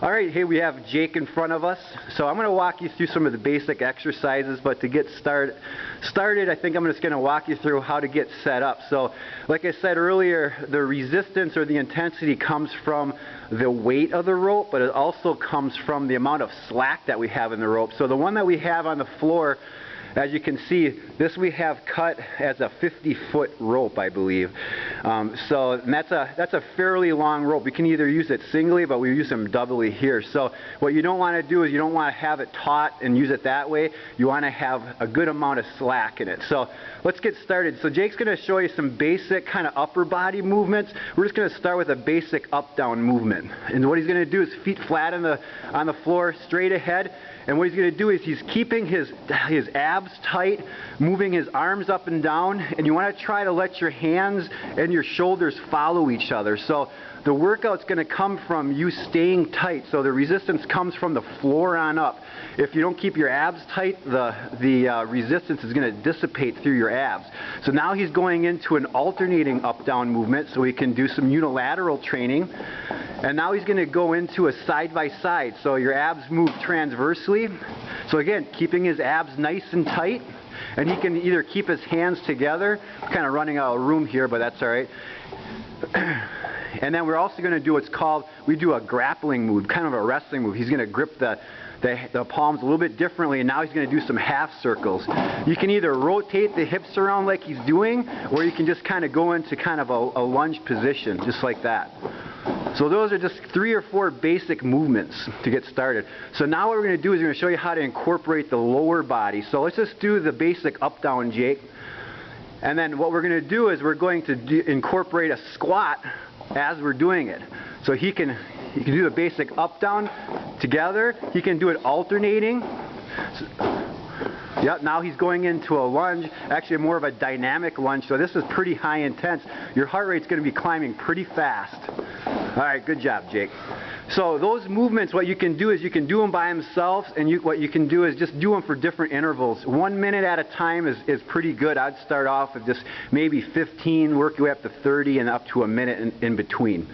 All right, hey, we have Jake in front of us. So I'm going to walk you through some of the basic exercises, but to get started, I think I'm just going to walk you through how to get set up. So like I said earlier, the resistance or the intensity comes from the weight of the rope, but it also comes from the amount of slack that we have in the rope. So the one that we have on the floor, as you can see, this we have cut as a 50-foot rope, I believe. And that's a fairly long rope. We can either use it singly, but we use them doubly here. So what you don't want to do is you don't want to have it taut and use it that way. You want to have a good amount of slack in it. So let's get started. So Jake's going to show you some basic kind of upper body movements. We're just going to start with a basic up-down movement. And what he's going to do is feet flat on the floor, straight ahead. And what he's going to do is he's keeping his abs tight, moving his arms up and down, and you want to try to let your hands and your shoulders follow each other. So the workout's going to come from you staying tight. So the resistance comes from the floor on up. If you don't keep your abs tight, the resistance is going to dissipate through your abs. So now he's going into an alternating up-down movement so he can do some unilateral training. And now he's going to go into a side-by-side. So your abs move transversely. So again, keeping his abs nice and tight. And he can either keep his hands together. I'm kind of running out of room here, but that's all right. And then we're also going to do what's called, we do a grappling move, kind of a wrestling move. He's going to grip the palms a little bit differently, and now he's going to do some half circles. You can either rotate the hips around like he's doing, or you can just kind of go into kind of a lunge position, just like that. So those are just 3 or 4 basic movements to get started. So now what we're going to do is we're going to show you how to incorporate the lower body. So let's just do the basic up-down, Jake. And then what we're going to do is we're going to incorporate a squat as we're doing it. So he can do the basic up-down together. He can do it alternating. Yep, now he's going into a lunge, actually more of a dynamic lunge, so this is pretty high intense. Your heart rate's going to be climbing pretty fast. Alright, good job, Jake. So those movements, what you can do is you can do them by themselves, and what you can do is just do them for different intervals. 1 minute at a time is pretty good. I'd start off with just maybe 15, work your way up to 30, and up to a minute in between.